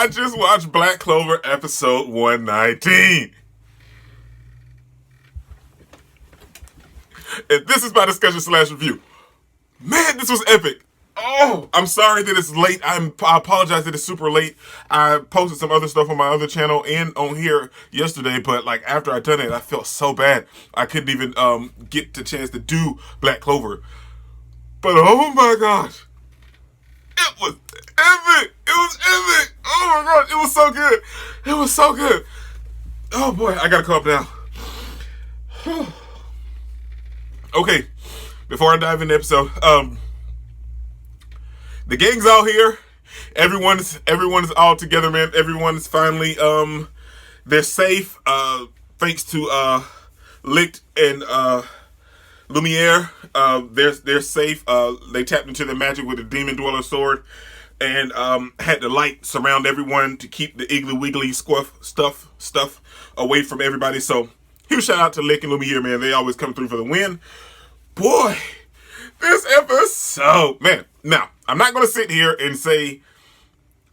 I just watched Black Clover episode 119. And this is my discussion / review. Man, this was epic. Oh, I'm sorry that it's late. I apologize that it's super late. I posted some other stuff on my other channel and on here yesterday, but like after I done it, I felt so bad. I couldn't even get the chance to do Black Clover. But oh my gosh, it was epic. It was epic. Oh my gosh, it was so good. It was so good. Oh boy, I gotta calm down. Okay, before I dive into the episode, the gang's all here. Everyone is all together, man. Everyone is finally they're safe. Thanks to Licht and Lumiere. They're safe. They tapped into their magic with the Demon Dweller sword and had the light surround everyone to keep the Iggly Wiggly stuff away from everybody. So huge shout out to Licht and Lumiere, man. They always come through for the win. Boy, this episode, man. Now, I'm not going to sit here and say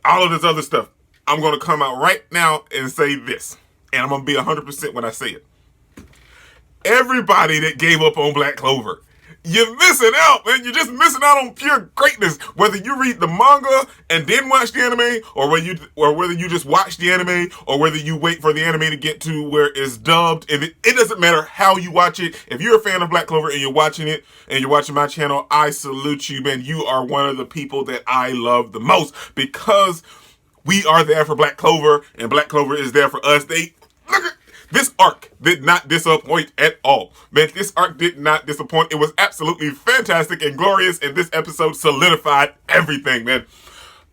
all of this other stuff. I'm going to come out right now and say this. And I'm going to be 100% when I say it. Everybody that gave up on Black Clover, you're missing out, man. You're just missing out on pure greatness. Whether you read the manga and then watch the anime, or whether you just watch the anime, or whether you wait for the anime to get to where it's dubbed. It doesn't matter how you watch it. If you're a fan of Black Clover and you're watching it, and you're watching my channel, I salute you, man. You are one of the people that I love the most, because we are there for Black Clover, and Black Clover is there for us. This arc did not disappoint at all. Man, this arc did not disappoint. It was absolutely fantastic and glorious, and this episode solidified everything, man.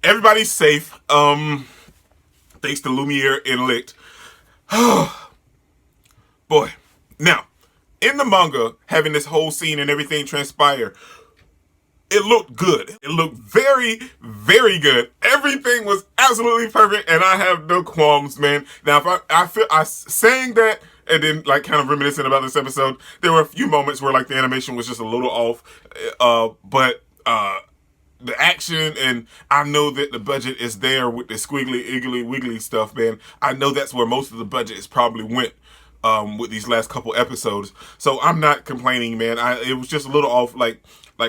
Everybody's safe. Thanks to Lumiere and Licht. Boy. Now, in the manga, having this whole scene and everything transpire, it looked good. It looked very, very good. Everything was absolutely perfect, and I have no qualms, man. Now, if I feel saying that and then like kind of reminiscing about this episode, there were a few moments where like the animation was just a little off, but the action, and I know that the budget is there with the squiggly, iggly, wiggly stuff, man. I know that's where most of the budget is probably went. With these last couple episodes, so I'm not complaining, man. It was just a little off, like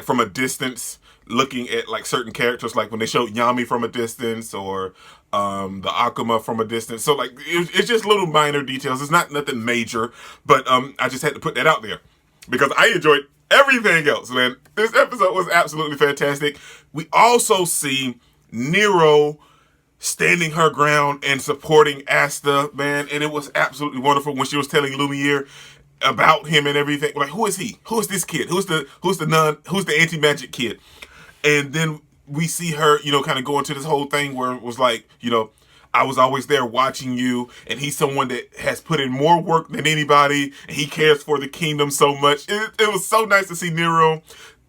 from a distance, looking at like certain characters, like when they showed Yami from a distance, or the Akuma from a distance. So like it's just little minor details. It's not nothing major, but I just had to put that out there because I enjoyed everything else, man. This episode was absolutely fantastic. We also see Nero standing her ground and supporting Asta, man, and it was absolutely wonderful when she was telling Lumiere about him and everything. Like, who is he? Who is this kid? Who's the anti-magic kid? And then we see her, kind of go into this whole thing where it was like, I was always there watching you, and he's someone that has put in more work than anybody, and he cares for the kingdom so much. It was so nice to see Nero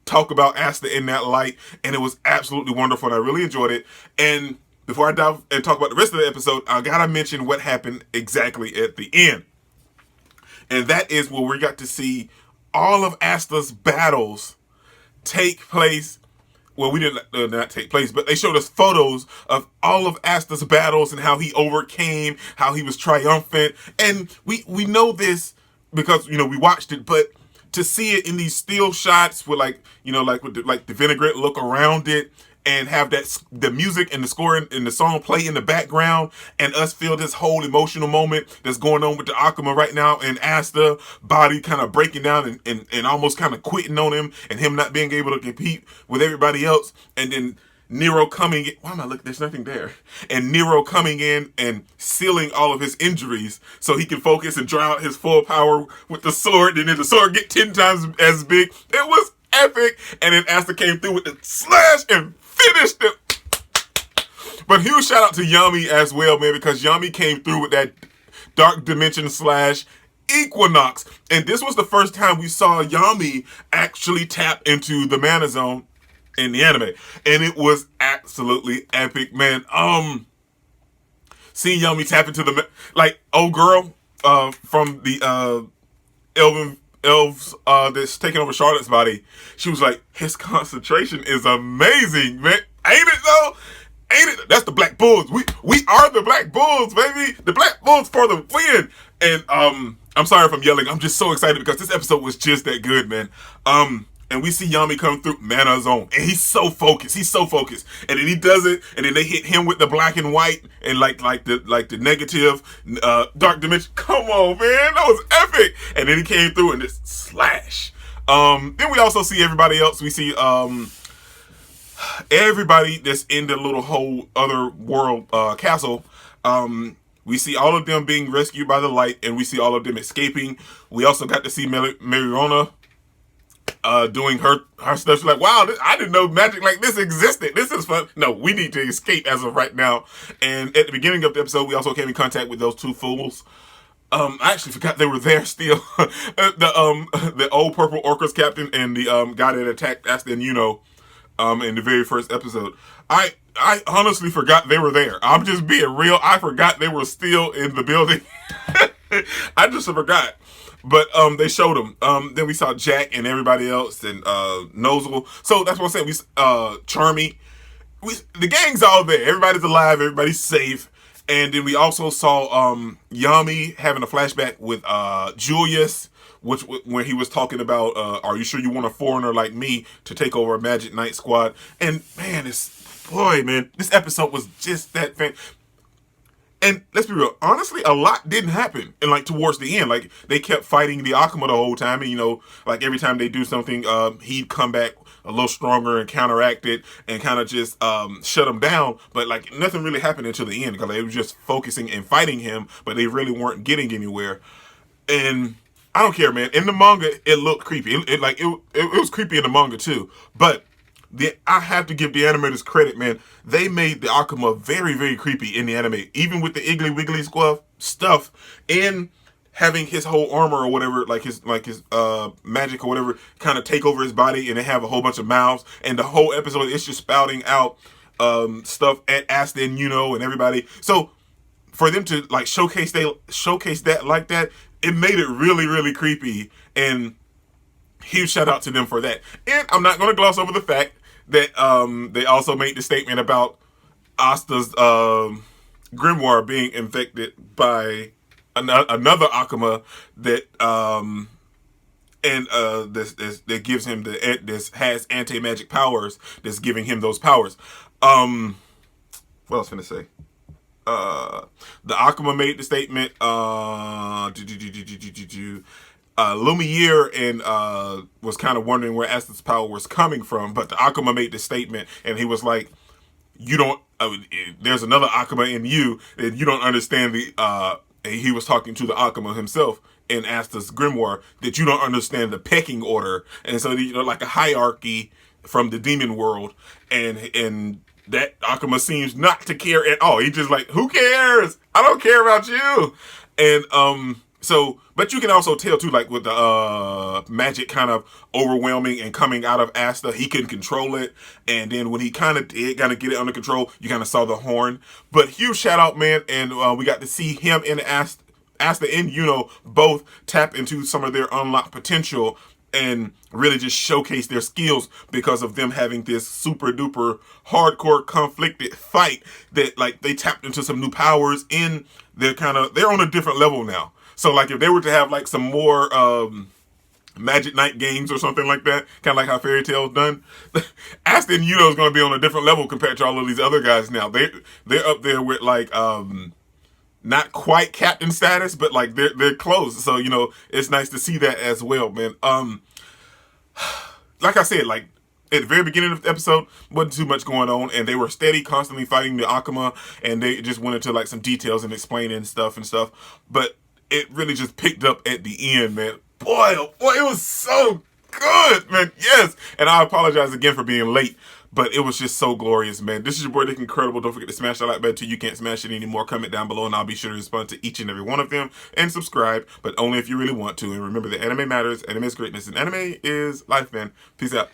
talk about Asta in that light, and it was absolutely wonderful, and I really enjoyed it. And before I dive and talk about the rest of the episode, I gotta mention what happened exactly at the end. And that is where we got to see all of Asta's battles take place. Well, we didn't not take place, but they showed us photos of all of Asta's battles and how he overcame, how he was triumphant. And we know this because, we watched it, but to see it in these still shots with like with the vinaigrette look around it, and have the music and the score and the song play in the background, and us feel this whole emotional moment that's going on with the Akuma right now, and Asta body kind of breaking down and almost kind of quitting on him, and him not being able to compete with everybody else, and then Nero coming in. Why am I looking? There's nothing there. And Nero coming in and sealing all of his injuries so he can focus and draw out his full power with the sword, and then the sword get 10 times as big. It was epic. And then Asta came through with the slash and finished it. But huge shout out to Yami as well, man, because Yami came through with that Dark Dimension slash Equinox. And this was the first time we saw Yami actually tap into the Mana Zone in the anime. And it was absolutely epic, man. Seeing Yami tap into the, like, old girl from the elves that's taking over Charlotte's body. She was like, his concentration is amazing, man. Ain't it though? Ain't it? That's the Black Bulls. We are the Black Bulls, baby. The Black Bulls for the win. And I'm sorry if I'm yelling. I'm just so excited because this episode was just that good, man. And we see Yami come through Mana Zone, and he's so focused. He's so focused, and then he does it, and then they hit him with the black and white and like the negative dark dimension. Come on, man, that was epic. And then he came through and just slash. Then we also see everybody else. We see everybody that's in the little whole other world castle. We see all of them being rescued by the light, and we see all of them escaping. We also got to see Merirona doing her stuff. She's like, wow, I didn't know magic like this existed. This is fun. No, we need to escape as of right now. And at the beginning of the episode, we also came in contact with those two fools. I actually forgot they were there still. The old purple Orcas captain and the guy that attacked Aston, in the very first episode. I honestly forgot they were there. I'm just being real. I forgot they were still in the building. I just forgot. But they showed them. Then we saw Jack and everybody else and Nozzle. So that's what I'm saying. Charmy. The gang's all there. Everybody's alive. Everybody's safe. And then we also saw Yami having a flashback with Julius, when he was talking about, are you sure you want a foreigner like me to take over a Magic Knight squad? And man, this episode was just that fan. And let's be real, honestly, a lot didn't happen. And like towards the end, like they kept fighting the Akuma the whole time. And like every time they do something, he'd come back a little stronger and counteract it and kind of just shut him down. But like nothing really happened until the end because they were just focusing and fighting him, but they really weren't getting anywhere. And I don't care, man. In the manga, it looked creepy. It was creepy in the manga too. But I have to give the animators credit, man. They made the Akuma very, very creepy in the anime, even with the Iggly Wiggly stuff, and having his whole armor or whatever, like his magic or whatever, kind of take over his body, and they have a whole bunch of mouths, and the whole episode is just spouting out stuff at Asta and and everybody. So for them to like showcase that like that, it made it really, really creepy. And huge shout out to them for that. And I'm not going to gloss over the fact that they also made the statement about Asta's grimoire being infected by another Akuma that that gives him this has anti-magic powers that's giving him those powers. What else can I say? The Akuma made the statement. Lumiere and was kind of wondering where Asta's power was coming from, but the Akuma made the statement, and he was like, "You don't. There's another Akuma in you, and you don't understand the." And he was talking to the Akuma himself in Asta's grimoire, that you don't understand the pecking order, and so like a hierarchy from the demon world, and that Akuma seems not to care at all. He just like, who cares? I don't care about you, and So, but you can also tell too, like with the magic kind of overwhelming and coming out of Asta, he couldn't control it. And then when he kind of did get it under control, you kind of saw the horn. But huge shout out, man. And we got to see him and Asta and both tap into some of their unlocked potential and really just showcase their skills because of them having this super duper hardcore conflicted fight that like they tapped into some new powers in. They're on a different level now. So, like, if they were to have, like, some more Magic Knight games or something like that, kind of like how Fairy Tail's done, Asta and is going to be on a different level compared to all of these other guys now. They're up there with, like, not quite captain status, but, like, they're close. So, it's nice to see that as well, man. Like I said, like, at the very beginning of the episode, wasn't too much going on, and they were steady, constantly fighting the Akuma, and they just went into, like, some details and explaining stuff. But it really just picked up at the end, man. Boy, oh boy, it was so good, man. Yes. And I apologize again for being late, but it was just so glorious, man. This is your boy, Dick Incredible. Don't forget to smash that like button till you can't smash it anymore. Comment down below, and I'll be sure to respond to each and every one of them. And subscribe, but only if you really want to. And remember that anime matters, anime is greatness, and anime is life, man. Peace out.